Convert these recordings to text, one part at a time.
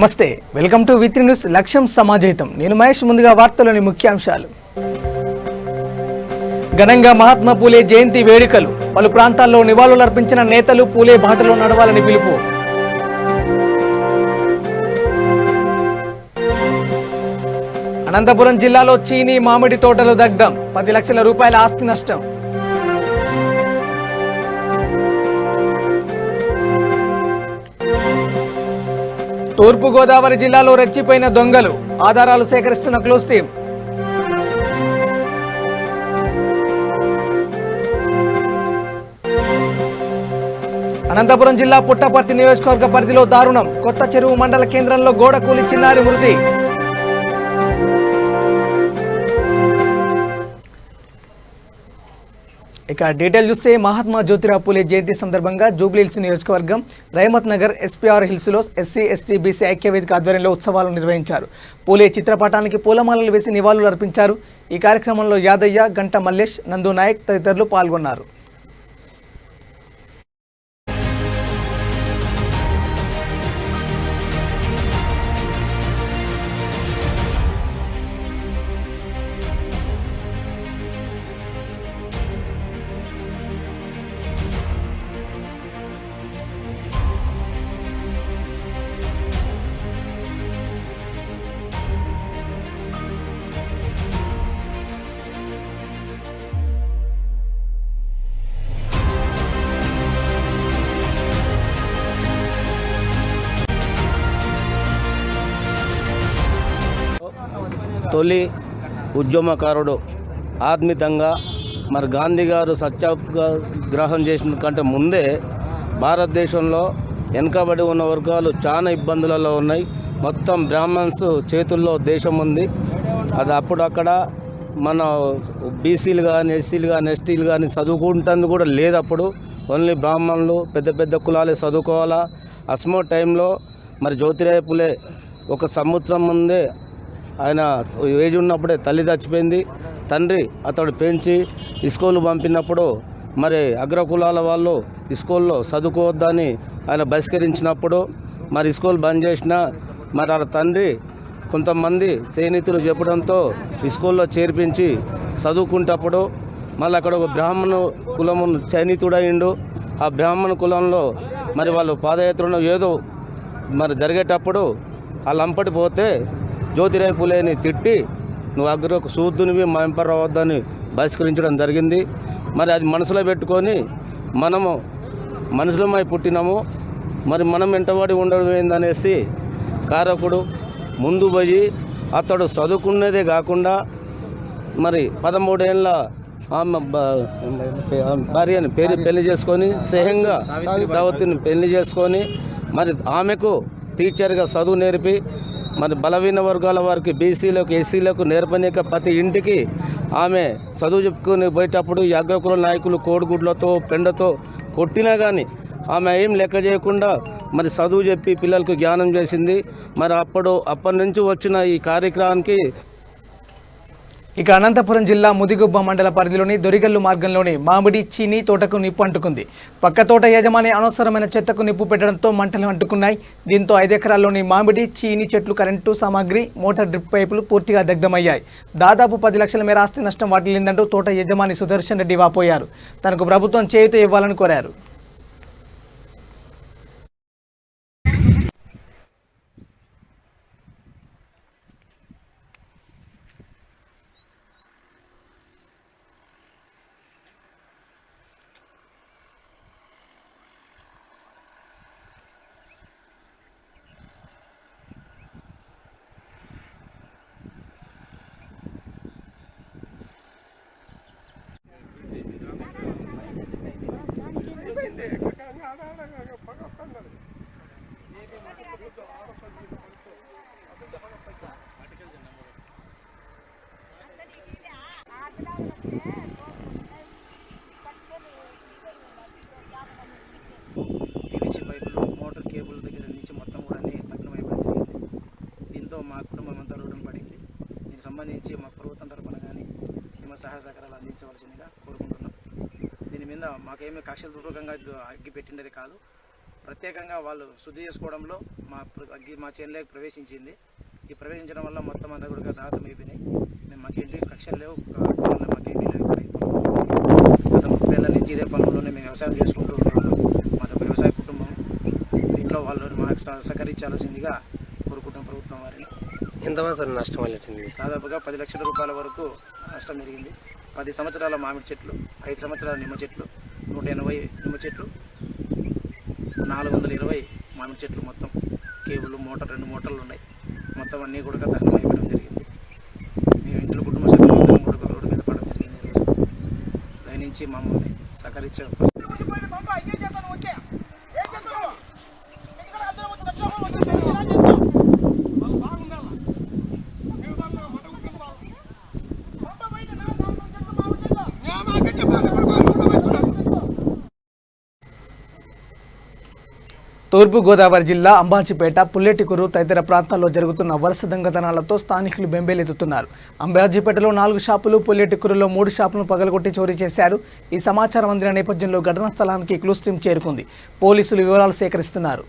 నమస్తే, welcome to వి3 news. లక్ష్యం సమాజహితం. నేను మహేష్. ముందుగా వార్తలోని ముఖ్యాంశాలు. ఘనంగా మహాత్మా పూలే జయంతి వేడుకలు. పలు ప్రాంతాల్లో నివాళులర్పించిన నేతలు పూలే బాటలో నడవాలని పిలుపు. అనంతపురం జిల్లాలో చీనీ మామిడి తోటలు దగ్ధం. 10 లక్షల రూపాయల ఆస్తి నష్టం. తూర్పు గోదావరి జిల్లాలో రెచ్చిపోయిన దొంగలు. ఆధారాలు సేకరిస్తున్న క్లోజ్ టీం. అనంతపురం జిల్లా పుట్టపర్తి నియోజకవర్గ పరిధిలో దారుణం. కొత్త చెరువు మండల కేంద్రంలో గోడ కూలి చిన్నారి మృతి. ఇక డీటెయిల్ చూస్తే మహాత్మా జ్యోతిరావు పూలే జయంతి సందర్భంగా జూబ్లీహిల్స్ నియోజకవర్గం రైమత్ నగర్ ఎస్పీఆర్ హిల్స్లో ఎస్సీ ఎస్టీ బీసీ ఐక్యవేదిక ఆధ్వర్యంలో ఉత్సవాలు నిర్వహించారు. పూలే చిత్రపటానికి పూలమాలలు వేసి నివాళులు అర్పించారు. ఈ కార్యక్రమంలో యాదయ్య, గంట మల్లేష్, నందు నాయక్ తదితరులు పాల్గొన్నారు. తొలి ఉద్యమకారుడు ఆత్మితంగా మరి గాంధీ గారు సత్యాగ్రహం చేసిన కంటే ముందే భారతదేశంలో వెనుకబడి ఉన్న వర్గాలు చాలా ఇబ్బందులలో ఉన్నాయి. మొత్తం బ్రాహ్మణ్స్ చేతుల్లో దేశం ఉంది. అది అప్పుడు అక్కడ మన బీసీలు కానీ ఎస్సీలు కానీ ఎస్టీలు కానీ చదువుకుంటుంది కూడా లేదు. అప్పుడు ఓన్లీ బ్రాహ్మణులు పెద్ద పెద్ద కులాలే చదువుకోవాలా. అస్మో టైంలో మరి జ్యోతిరావు పూలే ఒక సంవత్సరం ముందే ఆయన ఏజ్ ఉన్నప్పుడే తల్లి చచ్చిపోయింది. తండ్రి అతడు పెంచి స్కూల్ పంపినప్పుడు మరి అగ్రకులాల వాళ్ళు స్కూల్లో చదువుకోవద్దని ఆయన బహిష్కరించినప్పుడు మరి స్కూల్ బంద్ చేసిన మరి ఆ తండ్రి కొంతమంది స్నేహితులు చెప్పడంతో స్కూల్లో చేర్పించి చదువుకుంటప్పుడు మళ్ళీ అక్కడ ఒక బ్రాహ్మణ కులము చైనీతుడయిండు. ఆ బ్రాహ్మణ కులంలో మరి వాళ్ళు పాదయాత్రను ఏదో మరి జరిగేటప్పుడు వాళ్ళు అంపటి పోతే జ్యోతిరావు పూలేని తిట్టి నువ్వు అగ్ర శూద్రునివి మా ఎంపర్ రావద్దని బహిష్కరించడం జరిగింది. మరి అది మనసులో పెట్టుకొని మనము మనుషులమై పుట్టినాము, మరి మనం వెంటబడి ఉండడం ఏందనేసి కారకుడు ముందు పోయి అతడు చదువుకునేదే కాకుండా మరి 13 ఏళ్ళ భార్యని పెళ్లి చేసుకొని స్నేహంగా సవతిని పెళ్లి చేసుకొని మరి ఆమెకు టీచర్గా చదువు నేర్పి మరి బలహీన వర్గాల వారికి బీసీలకు ఎస్సీలకు నేర్పనీక ప్రతి ఇంటికి ఆమె చదువు చెప్పుకొని పోయేటప్పుడు ఈ అగ్రకుల నాయకులు కోడిగుడ్లతో పెండతో కొట్టినా కానీ ఆమె ఏం లెక్క చేయకుండా మరి చదువు చెప్పి పిల్లలకు జ్ఞానం చేసింది. మరి అప్పటి నుంచి వచ్చిన ఈ కార్యక్రమానికి ఇక అనంతపురం జిల్లా ముదిగుబ్బ మండల పరిధిలోని దొరిగల్లు మార్గంలోని మామిడి చీనీ తోటకు నిప్పు అంటుకుంది. పక్క తోట యజమాని అనవసరమైన చెత్తకు నిప్పు పెట్టడంతో మంటలు అంటుకున్నాయి. దీంతో 5 ఎకరాల్లోని మామిడి చీనీ చెట్లు, కరెంటు సామాగ్రి, మోటార్ డ్రిప్ పైపులు పూర్తిగా దగ్ధమయ్యాయి. దాదాపు 10 లక్షల మేర ఆస్తి నష్టం వాటిల్లిందంటూ తోట యజమాని సుదర్శన్ రెడ్డి వాపోయారు. తనకు ప్రభుత్వం చేయూత ఇవ్వాలని కోరారు. పీవీసీ పైపులు, మోటార్ కేబుల్ దగ్గర నుంచి మొత్తం కూడా అన్ని భగ్నమైపోయింది. దీంతో మా కుటుంబం అంతా రుణం పడింది. దీనికి సంబంధించి మా ప్రభుత్వం తరఫున కానీ మేము సహాయ సహకారాలు అందించవలసిందిగా కోరుకుంటున్నాం. దీని మీద మాకేమీ కక్షపూర్వకంగా అగ్గి పెట్టిండేది కాదు. ప్రత్యేకంగా వాళ్ళు శుద్ధి చేసుకోవడంలో మా చేనులోకి ప్రవేశించింది. ఈ ప్రవేశించడం వల్ల మొత్తం అంతా కూడా దాహతం అయిపోయినాయి. మాకు ఇంటి కక్షలు లేవు, మాకేమీ లేవు. గత 30 ఏళ్ళ నుంచి ఇదే పనుల్లోనే మేము వ్యవసాయం చేసుకుంటూ ఉన్నాము. మాది వ్యవసాయ కుటుంబం. ఇంట్లో వాళ్ళు మాకు సహకరించాల్సిందిగా కోరుకుంటాం ప్రభుత్వం వారిని. ఎంతమాత్రం నష్టం వచ్చింది? దాదాపుగా 10 లక్షల రూపాయల వరకు నష్టం జరిగింది. 10 సంవత్సరాల మామిడి చెట్లు, 5 సంవత్సరాల నిమ్మ చెట్లు, 180 నిమ్మ చెట్లు, 420 మామిడి చెట్లు, మొత్తం కేబుల్ మోటార్ 2 మోటార్లు ఉన్నాయి. మొత్తం అన్నీ కూడా దహనం అయిపోవడం జరిగింది. మేము ఇంట్లో కుటుంబ సభ్యులందరం కూడా రోడ్డు మీద పడడం జరిగింది. దయనించి మమ్మల్ని సహకరించే తూర్పు గోదావరి జిల్లా అంబాజీపేట, పుల్లెటికురు తదితర ప్రాంతాల్లో జరుగుతున్న వరుస దొంగతనాలతో స్థానికులు బెంబేలెత్తుతున్నారు. అంబాజీపేటలో 4 షాపులు, పుల్లెటికురులో 3 షాపులను పగలగొట్టి చోరీ చేశారు. ఈ సమాచారం అందిన నేపథ్యంలో ఘటనా స్థలానికి క్లూస్ టీం చేరుకుంది. పోలీసులు వివరాలు సేకరిస్తున్నారు.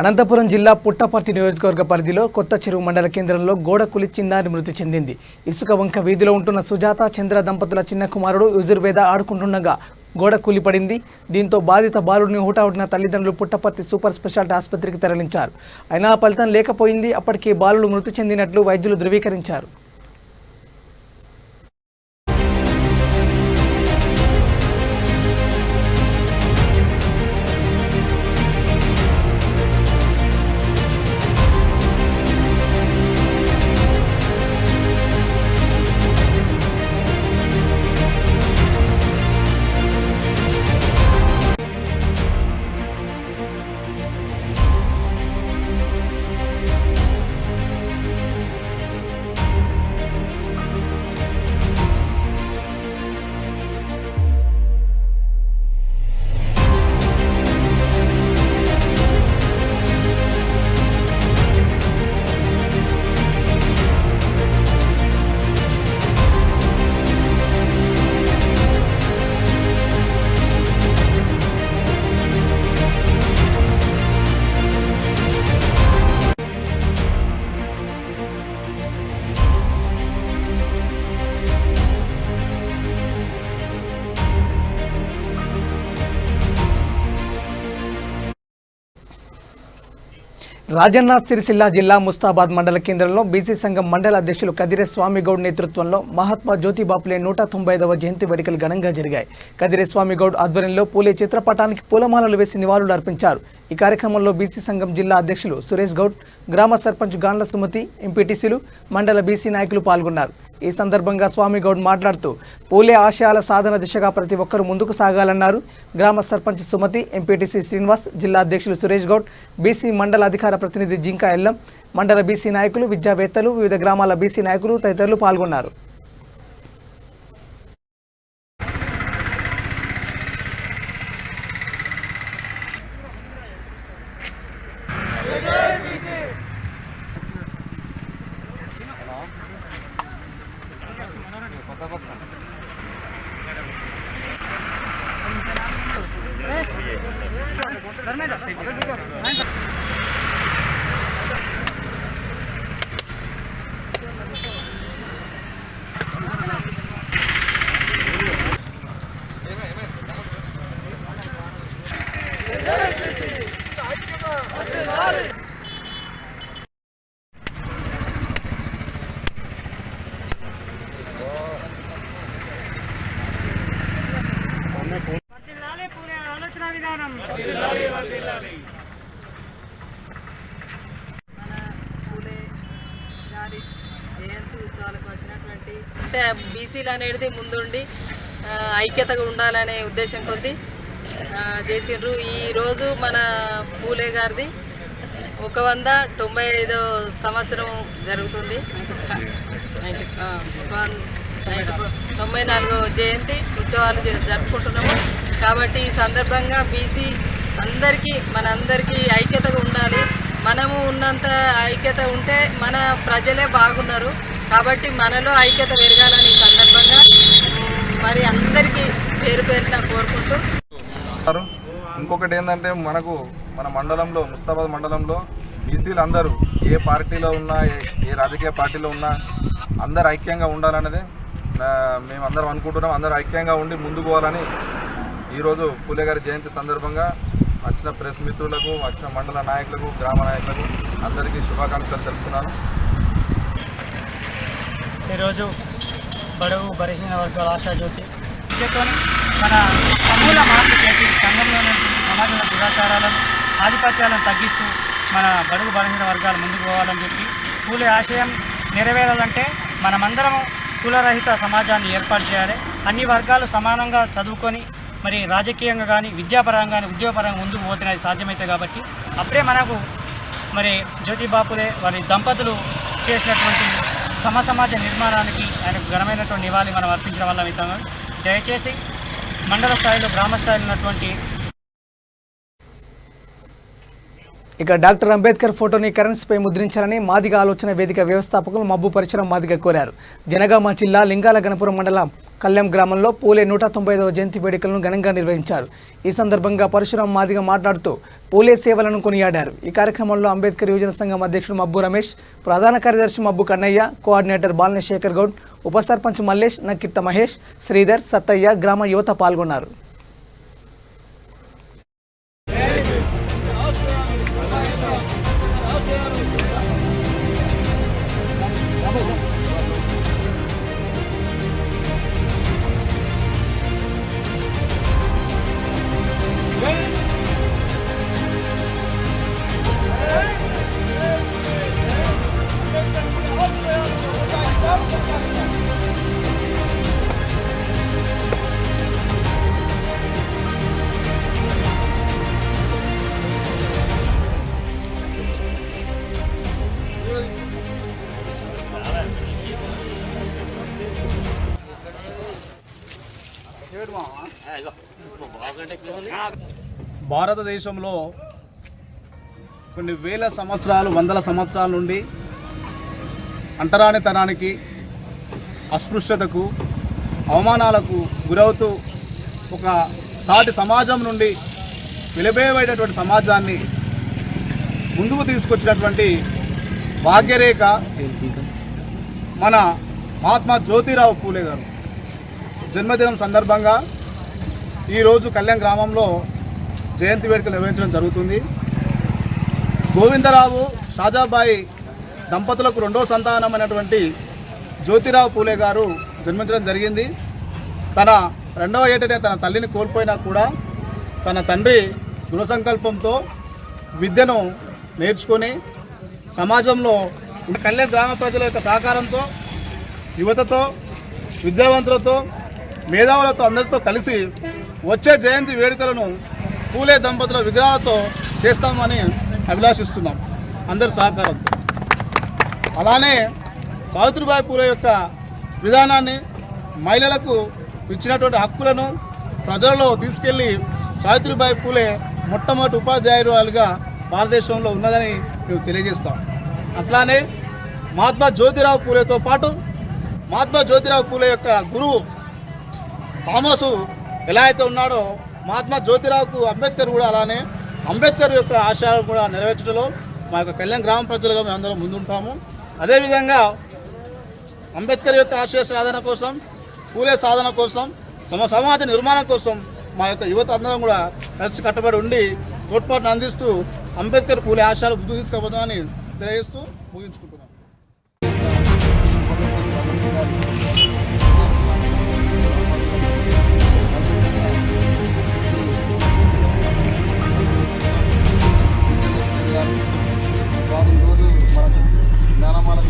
అనంతపురం జిల్లా పుట్టపర్తి నియోజకవర్గ పరిధిలో కొత్త చెరువు మండల కేంద్రంలో గోడ కూలి చిన్నారి మృతి చెందింది. ఇసుక వంక వీధిలో ఉంటున్న సుజాత, చంద్ర దంపతుల చిన్న కుమారుడు యజుర్వేద ఆడుకుంటుండగా గోడ కూలిపడింది. దీంతో బాధిత బాలుడిని హుటాహుటిన తల్లిదండ్రులు పుట్టపర్తి సూపర్ స్పెషాలిటీ ఆసుపత్రికి తరలించారు. అయినా ఫలితం లేకపోయింది. అప్పటికే బాలుడు మృతి చెందినట్లు వైద్యులు ధృవీకరించారు. రాజన్న సిరిసిల్ల జిల్లా ముస్తాబాద్ మండల కేంద్రంలో బీసీ సంఘం మండల అధ్యక్షులు కదిరే స్వామిగౌడ్ నేతృత్వంలో మహాత్మా జ్యోతిబాపులే 195వ జయంతి వేడుకలు ఘనంగా జరిగాయి. కదిరే స్వామిగౌడ్ ఆధ్వర్యంలో పూలే చిత్రపటానికి పూలమాలలు వేసి నివాళులు అర్పించారు. ఈ కార్యక్రమంలో బీసీ సంఘం జిల్లా అధ్యక్షులు సురేష్ గౌడ్, గ్రామ సర్పంచ్ గాండ్ల సుమతి, ఎంపీటీసీలు, మండల బీసీ నాయకులు పాల్గొన్నారు. ఈ సందర్భంగా స్వామిగౌడ్ మాట్లాడుతూ పూలే ఆశయాల సాధన దిశగా ప్రతి ఒక్కరూ ముందుకు సాగాలన్నారు. గ్రామ సర్పంచ్ సుమతి, ఎంపీటీసీ శ్రీనివాస్, జిల్లా అధ్యక్షులు సురేష్ గౌడ్, బీసీ మండల అధికార ప్రతినిధి జింకా ఎల్లం, మండల బీసీ నాయకులు, విద్యావేత్తలు, వివిధ గ్రామాల బీసీ నాయకులు తదితరులు పాల్గొన్నారు. జయంతి ఉత్సవాలకు వచ్చినటువంటి అంటే బీసీలు అనేది ముందుండి ఐక్యతగా ఉండాలనే ఉద్దేశం కొద్ది చేసిండ్రు. ఈరోజు మన పూలే గారిది 195వ సంవత్సరం జరుగుతుంది. 94వ జయంతి ఉత్సవాలు జరుపుకుంటున్నాము. కాబట్టి ఈ సందర్భంగా బీసీ అందరికీ మనందరికీ ఐక్యతగా ఉండాలి. మనము ఉన్నంత ఐక్యత ఉంటే మన ప్రజలే బాగున్నారు. కాబట్టి మనలో ఐక్యత పెరగాలని ఈ సందర్భంగా మరి అందరికీ పేరు పేరున కోరుకుంటూ, ఇంకొకటి ఏంటంటే మన మండలంలో, ముస్తాబాద్ మండలంలో బీసీలు అందరూ ఏ పార్టీలో ఉన్నా, ఏ రాజకీయ పార్టీలో ఉన్నా అందరు ఐక్యంగా ఉండాలనేది మేము అందరం అనుకుంటున్నాం. అందరూ ఐక్యంగా ఉండి ముందుకు పోవాలని ఈరోజు పూలే గారి జయంతి సందర్భంగా వచ్చిన ప్రెస్ మిత్రులకు, వచ్చిన మండల నాయకులకు, గ్రామ నాయకులకు అందరికీ శుభాకాంక్షలు తెలుపుతున్నాను. ఈరోజు బడుగు బలహీన వర్గాల ఆశాజ్యోతి విద్యతో మన సమూల మార్పు చేసి సంఘంలోని సమాజంలో దురాచారాలను, ఆధిపత్యాలను తగ్గిస్తూ మన బడుగు బలహీన వర్గాలు ముందుకు పోవాలని చెప్పి పూలే ఆశయం నెరవేరాలంటే మనమందరం కులరహిత సమాజాన్ని ఏర్పాటు చేయాలి. అన్ని వర్గాలు సమానంగా చదువుకొని మరి రాజకీయంగా కానీ, విద్యాపరంగా కానీ, ఉద్యోగపరంగా ముందుకు పోతున్నది సాధ్యమవుతాయి. కాబట్టి అప్పుడే మనకు మరి జ్యోతిబా పూలే వారి దంపతులు చేసినటువంటి సమాజ నిర్మాణానికి ఆయనకు ఘనమైనటువంటి నివాళి మనం అర్పించడం వల్ల అవుతాము. దయచేసి మండల స్థాయిలో, గ్రామ స్థాయిలో ఉన్నటువంటి ఇక డాక్టర్ అంబేద్కర్ ఫోటోని కరెన్సీపై ముద్రించాలని మాదిగ ఆలోచన వేదిక వ్యవస్థాపకులు మబ్బు పరిచయం మాదిగ కోరారు. జనగామ జిల్లా లింగాల గణపురం మండలం కళ్యాం గ్రామంలో పూలే 195వ జయంతి వేడుకలను ఘనంగా నిర్వహించారు. ఈ సందర్భంగా పరశురాం మాదిగ మాట్లాడుతూ పూలే సేవలను కొనియాడారు. ఈ కార్యక్రమంలో అంబేద్కర్ యువజన సంఘం అధ్యక్షుడు మబ్బు రమేష్, ప్రధాన కార్యదర్శి మబ్బు కన్నయ్య, కోఆర్డినేటర్ బాలనే శేఖర్ గౌడ్, ఉప సర్పంచ్ మల్లేష్, నక్కిత్త మహేష్, శ్రీధర్, సత్తయ్య, గ్రామ యువత పాల్గొన్నారు. భారతదేశంలో కొన్ని వేల సంవత్సరాలు, వందల సంవత్సరాల నుండి అంటరానితనానికి, అస్పృశ్యతకు, అవమానాలకు గురవుతూ ఒక సాటి సమాజం నుండి వెలివేయబడేటువంటి సమాజాన్ని ముందుకు తీసుకొచ్చినటువంటి భాగ్యరేఖ మన మహాత్మా జ్యోతిరావు పూలే గారు జన్మదినం సందర్భంగా ఈరోజు కళ్యాణ్ గ్రామంలో జయంతి వేడుకలు నిర్వహించడం జరుగుతుంది. గోవిందరావు, షాజాబాయి దంపతులకు రెండో సంతానమైనటువంటి జ్యోతిరావు పూలే గారు జన్మించడం జరిగింది. తన రెండవ ఏటనే తన తల్లిని కోల్పోయినా కూడా తన తండ్రి దృఢ సంకల్పంతో విద్యను నేర్చుకొని సమాజంలో కళ్యాణ్ గ్రామ ప్రజల యొక్క సహకారంతో, యువతతో, విద్యావంతులతో, మేధావులతో అందరితో కలిసి వచ్చే జయంతి వేడుకలను పూలే దంపతుల విగ్రహాలతో చేస్తామని అభిలాషిస్తున్నాం అందరి సహకారంతో. అలానే సావిత్రిబాయి పూలే యొక్క విధానాన్ని మహిళలకు ఇచ్చినటువంటి హక్కులను ప్రజలలో తీసుకెళ్లి సావిత్రిబాయి పూలే మొట్టమొదటి ఉపాధ్యాయురాలుగా భారతదేశంలో ఉన్నదని మేము తెలియజేస్తాం. అట్లానే మహాత్మా జ్యోతిరావు పూలేతో పాటు మహాత్మా జ్యోతిరావు పూలే యొక్క గురువు థామస్ ఎలా అయితే ఉన్నాడో మహాత్మా జ్యోతిరావుకు అంబేద్కర్ కూడా అలానే అంబేద్కర్ యొక్క ఆశయాలను కూడా నెరవేర్చడంలో మా యొక్క కళ్యాణ్ గ్రామ ప్రజలుగా మేము అందరం ముందుంటాము. అదేవిధంగా అంబేద్కర్ యొక్క ఆశయ సాధన కోసం పూలే సాధన కోసం సమాజ నిర్మాణం కోసం మా యొక్క యువత అందరం కూడా కలిసి కట్టుబడి ఉండి తోడ్పాటును అందిస్తూ అంబేద్కర్ పూలే ఆశయాలు ముందుకు తీసుకుపోతామని తెలియజేస్తూ ముగించుకుంటున్నాం. ఈరోజు మనకు జ్ఞానమానకు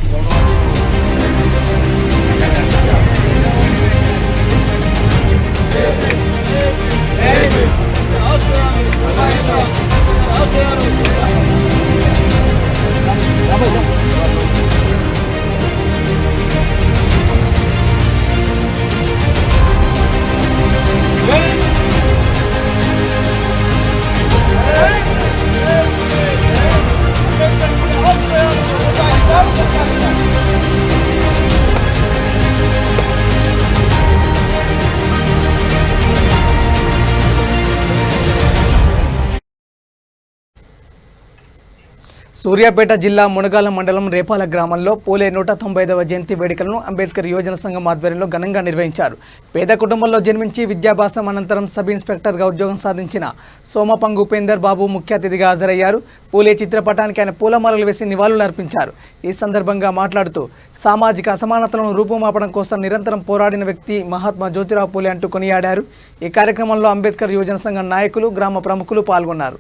సూర్యాపేట జిల్లా మునగాల మండలం రేపాల గ్రామంలో పూలే 195వ జయంతి వేడుకలను అంబేద్కర్ యువజన సంఘం ఆధ్వర్యంలో ఘనంగా నిర్వహించారు. పేద కుటుంబంలో జన్మించి విద్యాభ్యాసం అనంతరం సబ్ ఇన్స్పెక్టర్గా ఉద్యోగం సాధించిన సోమపంగు ఉపేందర్ బాబు ముఖ్య అతిథిగా హాజరయ్యారు. పూలే చిత్రపటానికి ఆయన పూలమాలలు వేసి నివాళులు అర్పించారు. ఈ సందర్భంగా మాట్లాడుతూ సామాజిక అసమానతలను రూపుమాపడం కోసం నిరంతరం పోరాడిన వ్యక్తి మహాత్మా జ్యోతిరావు పూలే అంటూ కొనియాడారు. ఈ కార్యక్రమంలో అంబేద్కర్ యువజన సంఘం నాయకులు, గ్రామ ప్రముఖులు పాల్గొన్నారు.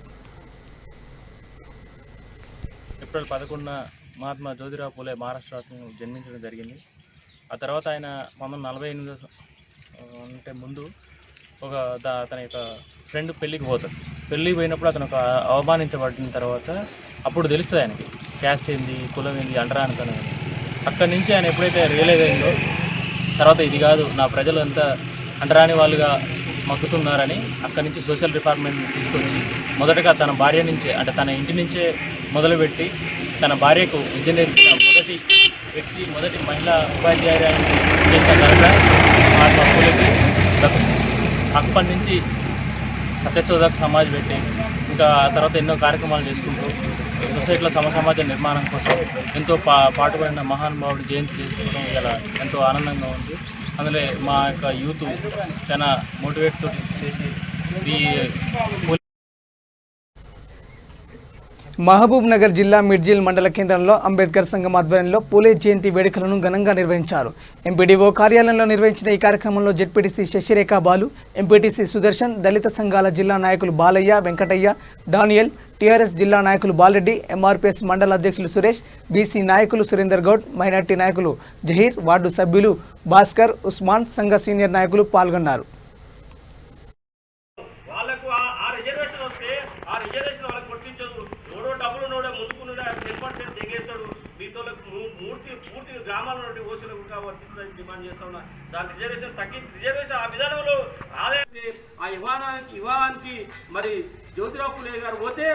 ఏప్రిల్ 11న మహాత్మా జ్యోతిరావు పూలే మహారాష్ట్ర రాష్ట్రంలో జన్మించడం జరిగింది. ఆ తర్వాత ఆయన 1948 అంటే ముందు అతని యొక్క ఫ్రెండ్ పెళ్ళికి పోతాడు. పెళ్ళికి పోయినప్పుడు అతను అవమానించబడిన తర్వాత అప్పుడు తెలుస్తుంది ఆయనకి క్యాస్ట్ ఏంది, కులం ఏంది, అంటరానితనం ఏంది. అక్కడి నుంచి ఆయన ఎప్పుడైతే రియలైజ్ అయిందో తర్వాత ఇది కాదు, నా ప్రజలు అంతా అంటరాని వాళ్ళుగా మగ్గుతున్నారని అక్కడి నుంచి సోషల్ డిపార్ట్మెంట్ తీసుకొచ్చి మొదటగా తన భార్య నుంచే అంటే తన ఇంటి నుంచే మొదలుపెట్టి తన భార్యకు విద్య నేర్పిన మొదటి మహిళా ఉపాధ్యాయురాలు చేసిన ఘనత మహాత్మా పూలేకి దక్కుతుంది. అప్పటి నుంచి సత్యశోధక సమాజ్ పెట్టి ఇంకా ఆ తర్వాత ఎన్నో కార్యక్రమాలు చేసుకుంటూ సొసైటీలో సమాజ నిర్మాణం కోసం ఎంతో పాటుపడిన మహానుభావుడు జయంతి చేసుకోవడం ఇలా ఎంతో ఆనందంగా ఉంది. అందులో మా యొక్క యూత్ చాలా మోటివేట్ చేసి మహబూబ్ నగర్ జిల్లా మిడ్జిల్ మండల కేంద్రంలో అంబేద్కర్ సంఘం ఆధ్వర్యంలో పూలే జయంతి వేడుకలను ఘనంగా నిర్వహించారు. ఎంపీడీఓ కార్యాలయంలో నిర్వహించిన ఈ కార్యక్రమంలో జెడ్పీటీసీ శశిరేఖ బాలు, ఎంపీటీసీ సుదర్శన్, దళిత సంఘాల జిల్లా నాయకులు బాలయ్య, వెంకటయ్య, డానియల్, టీఆర్ఎస్ జిల్లా నాయకులు బాలరెడ్డి, ఎంఆర్పీఎస్ మండల అధ్యక్షులు సురేష్, బీసీ నాయకులు సురేందర్ గౌడ్, మైనార్టీ నాయకులు జహీర్, వార్డు సభ్యులు భాస్కర్, ఉస్మాన్, సంఘ సీనియర్ నాయకులు పాల్గొన్నారు. గ్రామాల నుండి ఓసీలకు వర్తించడానికి డిమాండ్ చేస్తా ఉన్నా. దాని రిజర్వేషన్ రిజర్వేషన్ ఆ విధానంలో ఆదాయానికి ఆ వివాహానికి మరి జ్యోతిరావు పూలే గారు పోతే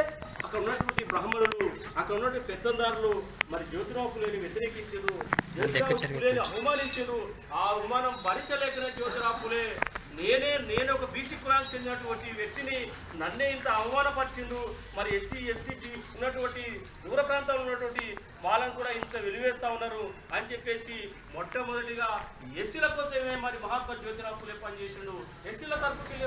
అక్కడ ఉన్నటువంటి బ్రాహ్మణులు, అక్కడ ఉన్నటువంటి పెత్తందారులు మరి జ్యోతిరావు పూలేని వ్యతిరేకించారు, జ్యోతిరావు పూలేని అవమానించారు. ఆ అవమానం భరించలేకనే జ్యోతిరావు పూలే నేను ఒక బీసీ కులానికి చెందినటువంటి వ్యక్తిని నన్నే ఇంత అవమానపరిచిండు, మరి ఎస్సీ ఎస్టీ ఉన్నటువంటి దూర ప్రాంతాల్లో ఉన్నటువంటి వాళ్ళని కూడా ఇంత వెలివేస్తా ఉన్నారు అని చెప్పేసి మొట్టమొదటిగా ఎస్సీల కోసమే మరి మహాత్మా జ్యోతిరావు పూలే పనిచేసిండు. ఎస్సీల తరపుకి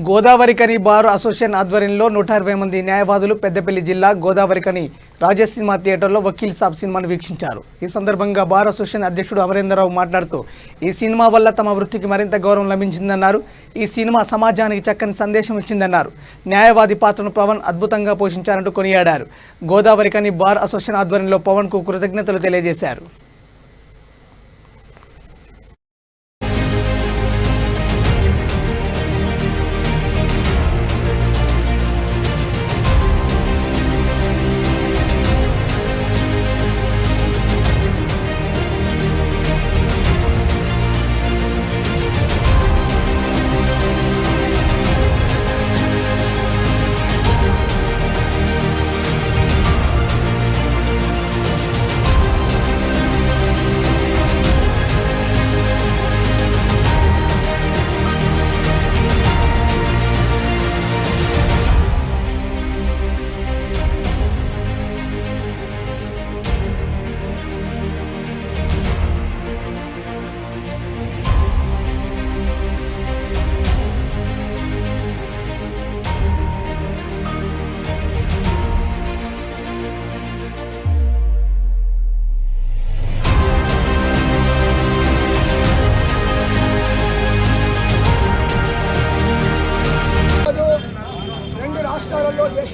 గోదావరికని బార్ అసోసియేషన్ ఆధ్వర్యంలో 120 మంది న్యాయవాదులు పెద్దపల్లి జిల్లా గోదావరికని రాజేష్ సినిమా థియేటర్లో వకీల్ సాబ్ సినిమాను వీక్షించారు. ఈ సందర్భంగా బార్ అసోసియేషన్ అధ్యక్షుడు అమరేంద్రరావు మాట్లాడుతూ ఈ సినిమా వల్ల తమ వృత్తికి మరింత గౌరవం లభించిందన్నారు. ఈ సినిమా సమాజానికి చక్కని సందేశం ఇచ్చిందన్నారు. న్యాయవాది పాత్రను పవన్ అద్భుతంగా పోషించారంటూ కొనియాడారు. గోదావరికని బార్ అసోసియేషన్ ఆధ్వర్యంలో పవన్కు కృతజ్ఞతలు తెలియజేశారు.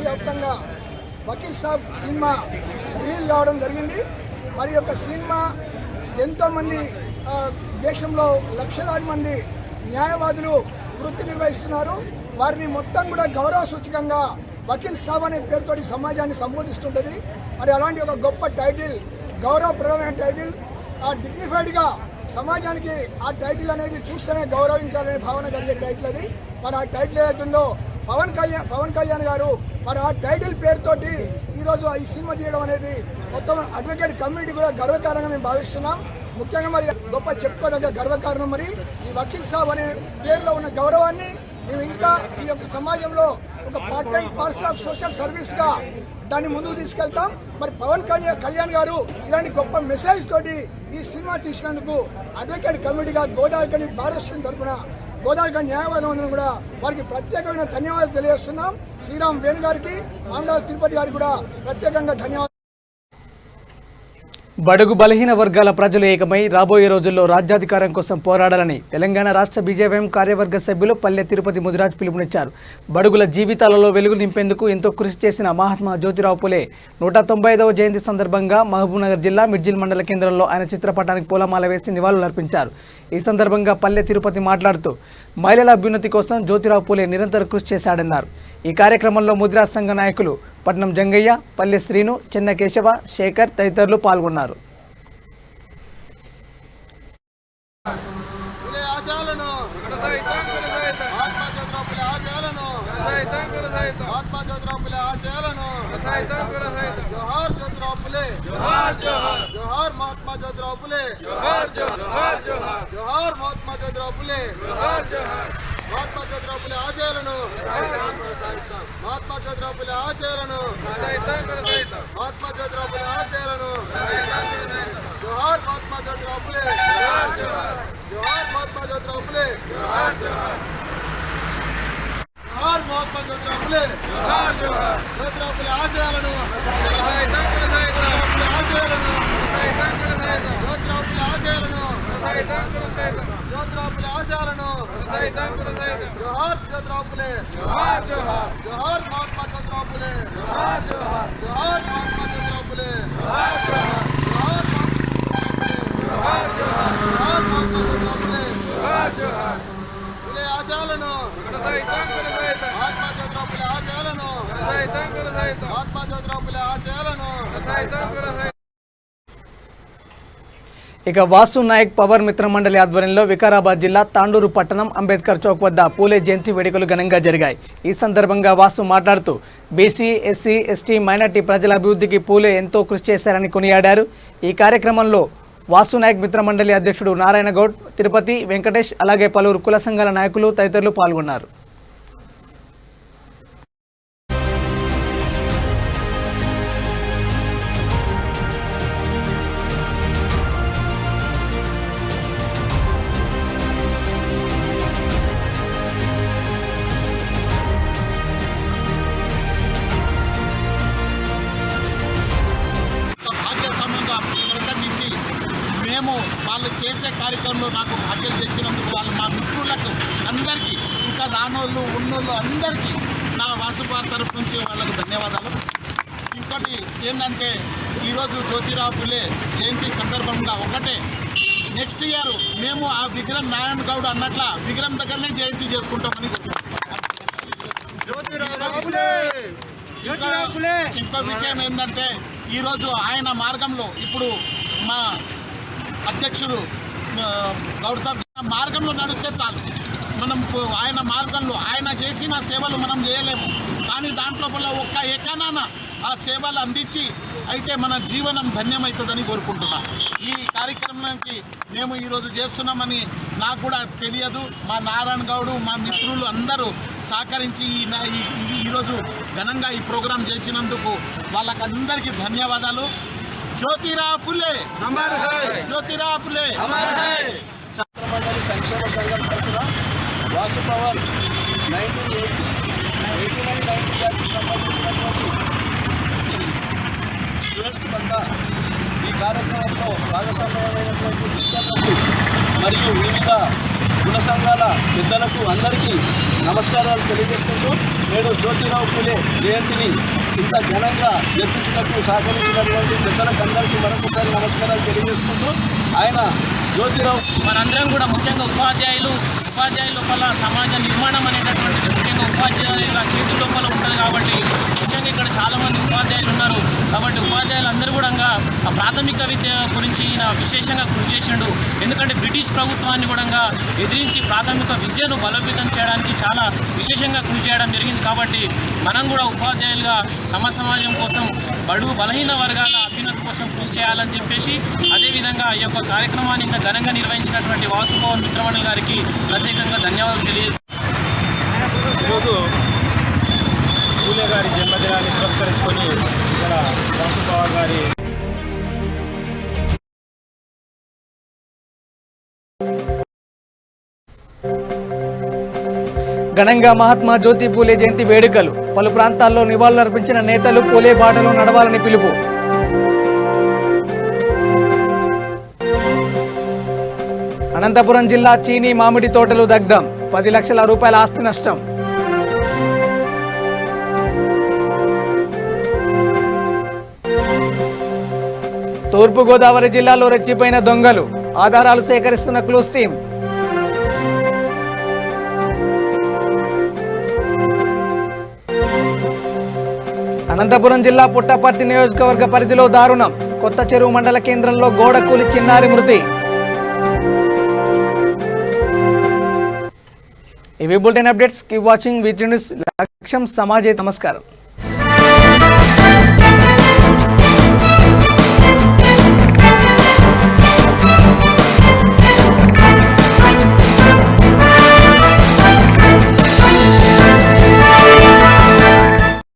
ప్రపంచవ్యాప్తంగా వకీల్ సాబ్ సినిమా రిలీజ్ కావడం జరిగింది. మరి యొక్క సినిమా ఎంతోమంది దేశంలో లక్షలాది మంది న్యాయవాదులు వృత్తి నిర్వహిస్తున్నారు. వారిని మొత్తం కూడా గౌరవ సూచకంగా వకీల్ సాబ్ అనే పేరుతోటి సమాజాన్ని సంబోధిస్తుంటుంది. మరి అలాంటి ఒక గొప్ప టైటిల్, గౌరవప్రదమైన టైటిల్, డిగ్నిఫైడ్గా సమాజానికి ఆ టైటిల్ అనేది చూస్తేనే గౌరవించాలనే భావన కలిగే టైటిల్ అది. మరి ఆ టైటిల్ ఏదైతుందో పవన్ కళ్యాణ్ గారు మరి ఆ టైటిల్ పేరుతోటి ఈరోజు ఈ సినిమా తీయడం అనేది మొత్తం అడ్వకేట్ కమ్యూనిటీ కూడా గర్వకారణంగా మేము భావిస్తున్నాం. ముఖ్యంగా మరి గొప్ప చెప్పుకోదగ్గ గర్వకారణం మరి ఈ వకీల్ సాబ్ అనే పేరులో ఉన్న గౌరవాన్ని మేము ఇంకా ఈ యొక్క సమాజంలో ఒక part time parcel of social సర్వీస్గా దాన్ని ముందుకు తీసుకెళ్తాం. మరి పవన్ కళ్యాణ్ గారు ఇలాంటి గొప్ప మెసేజ్ తోటి ఈ సినిమా తీసినందుకు అడ్వకేట్ కమిటీగా గోదావరి భారతదేశం తరఫున గోదావరి న్యాయవాదం కూడా వారికి ప్రత్యేకమైన ధన్యవాదాలు తెలియజేస్తున్నాం. శ్రీరామ్ వేణు గారికి, మామూలు తిరుపతి గారికి కూడా ప్రత్యేకంగా ధన్యవాదాలు. బడుగు బలహీన వర్గాల ప్రజలు ఏకమై రాబోయే రోజుల్లో రాజ్యాధికారం కోసం పోరాడాలని తెలంగాణ రాష్ట్ర బీజేపీ కార్యవర్గ సభ్యులు పల్లె తిరుపతి ముదిరాజ్ పిలుపునిచ్చారు. బడుగుల జీవితాలలో వెలుగు నింపేందుకు ఎంతో కృషి చేసిన మహాత్మా జ్యోతిరావు పులే 195వ జయంతి సందర్భంగా మహబూబ్నగర్ జిల్లా మిడ్జిల్ మండల కేంద్రంలో ఆయన చిత్రపటానికి పూలమాల వేసి నివాళులర్పించారు. ఈ సందర్భంగా పల్లె తిరుపతి మాట్లాడుతూ మహిళల అభ్యున్నతి కోసం జ్యోతిరావు పులే నిరంతర కృషి చేశాడన్నారు. ఈ కార్యక్రమంలో ముదిరాజ్ సంఘ నాయకులు పట్నం జంగయ్య, పల్లె శ్రీను, చెన్న కేశవ, శేఖర్ తదితరులు పాల్గొన్నారు. మహాత్మా జ్యోతిరావు పులే ఆశయాలను మహాత్మా జ్యోతిరావు పులే ఆశయాలను మహాత్మా జ్యోతిరావు పులే ఆశయాలను జోహార్ మహాత్మా జ్యోతిరావు పులే జోహార్ మహాత్మా జ్యోతిరావు పులే జోహార్ మహాత్మా జ్యోతిరావు పులే జ్యోతిరావు పులే ఆశయాలను ఆశయాలను జ్యోతిరావు పులే ఆశయాలను జ్యోతిరావు పులే ఆశయాలను జోహార్ జ్యోతిరావు పులే జోహార్ మహాత్మా జ్యోతిరావు పులే జోహార్ మహాత్మా జ్యోతిరావు పులే జోహార్ మహాత్మా జ్యోతిరావు పులే పులే ఆశయాలను మహాత్మా జ్యోతిరావు పులే ఆశయాలను మహాత్మా జ్యోతిరావు పులే ఆశయాలను. ఇక వాసు నాయక్ పవర్ మిత్ర మండలి ఆధ్వర్యంలో వికారాబాద్ జిల్లా తాండూరు పట్టణం అంబేద్కర్ చౌక్ వద్ద పూలే జయంతి వేడుకలు ఘనంగా జరిగాయి. ఈ సందర్భంగా వాసు మాట్లాడుతూ బీసీ, ఎస్సీ, ఎస్టీ, మైనార్టీ ప్రజల అభివృద్ధికి పూలే ఎంతో కృషి చేశారని కొనియాడారు. ఈ కార్యక్రమంలో వాసు నాయక్ మిత్ర మండలి అధ్యక్షుడు నారాయణ గౌడ్, తిరుపతి వెంకటేష్, అలాగే పలువురు కుల సంఘాల నాయకులు తదితరులు పాల్గొన్నారు. వాళ్ళు చేసే కార్యక్రమంలో నాకు భాగ్యం చేసినందుకు వాళ్ళు మా మిత్రులకు అందరికీ, ఇంకా రానోళ్ళు ఉన్నోళ్ళు అందరికీ నా వాసుబార్ తరఫు నుంచి వాళ్ళకు ధన్యవాదాలు. ఇంకోటి ఏంటంటే ఈరోజు జ్యోతిరావు పులే జయంతి సందర్భంగా ఒకటే, నెక్స్ట్ ఇయర్ మేము ఆ విగ్రహం నారాయణ గౌడ్ అన్నట్ల విగ్రహం దగ్గరనే జయంతి చేసుకుంటామని ఇంకో విషయం ఏంటంటే ఈరోజు ఆయన మార్గంలో ఇప్పుడు మా అధ్యక్షుడు గౌడ్ సాబ్ మార్గంలో నడిస్తే చాలు. మనం ఆయన మార్గంలో ఆయన చేసిన సేవలు మనం చేయలేము, కానీ దాంట్లో ఒక్క ఏకానాన ఆ సేవలు అందించి అయితే మన జీవనం ధన్యమవుతుందని కోరుకుంటున్నాం. ఈ కార్యక్రమానికి మేము ఈరోజు చేస్తున్నామని నాకు కూడా తెలియదు. మా నారాయణ గౌడు, మా మిత్రులు అందరూ సహకరించి ఈరోజు ఘనంగా ఈ ప్రోగ్రాం చేసినందుకు వాళ్ళకందరికీ ధన్యవాదాలు. జ్యోతిరావు పులే జ్యోతిరావు పులే. మండలి సంక్షేమ సంఘం తరఫున వాసు పవర్ 1989-90 సంబంధించినటువంటి స్టూడెంట్స్ వద్ద ఈ కార్యక్రమంలో భాగస్వామ్యమైనటువంటి టీచర్లకు మరియు వివిధ కుల సంఘాల పెద్దలకు అందరికీ నమస్కారాలు తెలియజేసుకుంటూ నేడు జ్యోతిరావు పూలే జయంతిని ఇంత ఘనంగా జరిపించుటకు సహకరించినటువంటి పెద్దలకు అందరికీ మరొకసారి నమస్కారాలు తెలియజేసుకుంటూ ఆయన జ్యోతిరావు మనందరం కూడా ముఖ్యంగా ఉపాధ్యాయుల లోపల సమాజ నిర్మాణం అనేటటువంటిది ముఖ్యంగా ఉపాధ్యాయుల చేతి లోపల ఉంటుంది కాబట్టి ముఖ్యంగా ఇక్కడ చాలామంది ఉపాధ్యాయులు ఉన్నారు కాబట్టి ఉపాధ్యాయులు అందరూ కూడా ఆ ప్రాథమిక విద్య గురించి ఈయన విశేషంగా కృషి చేసిండు. ఎందుకంటే బ్రిటిష్ ప్రభుత్వాన్ని కూడా ఎదిరించి ప్రాథమిక విద్యను బలోపేతం చేయడానికి చాలా విశేషంగా కృషి చేయడం జరిగింది. కాబట్టి మనం కూడా ఉపాధ్యాయులుగా సమాజం కోసం బడుగు బలహీన వర్గాల అభ్యున్నతి కోసం కృషి చేయాలని చెప్పేసి అదేవిధంగా ఈ యొక్క కార్యక్రమాన్ని ఇంత ఘనంగా నిర్వహించినటువంటి వాసుభవన్ మిత్రమండలి గారికి ప్రత్యేకంగా ధన్యవాదాలు తెలియజేస్తున్నాను. ఈరోజు పూలే గారి జన్మదినాన్ని పురస్కరించుకొని ఇక్కడ వాసుభవన్ గారి ఘనంగా మహాత్మా జ్యోతి పూలే జయంతి వేడుకలు. పలు ప్రాంతాల్లో నివాళులర్పించిన నేతలు పూలే బాటలో నడవాలని పిలుపు. అనంతపురం జిల్లా చీనీ మామిడి తోటలు దగ్ధం. 10 లక్షల రూపాయల ఆస్తి నష్టం. తూర్పుగోదావరి జిల్లాలో రెచ్చిపోయిన దొంగలు. ఆధారాలు సేకరిస్తున్న క్లూస్ టీం. అనంతపురం జిల్లా పుట్టపర్తి నియోజకవర్గ పరిధిలో దారుణం. కొత్త చెరువు మండల కేంద్రంలో గోడ కూలి చిన్నారి మృతి. ఇవి bulletin updates. Keep watching weekly news. లక్ష్యం సమాజే. నమస్కారం.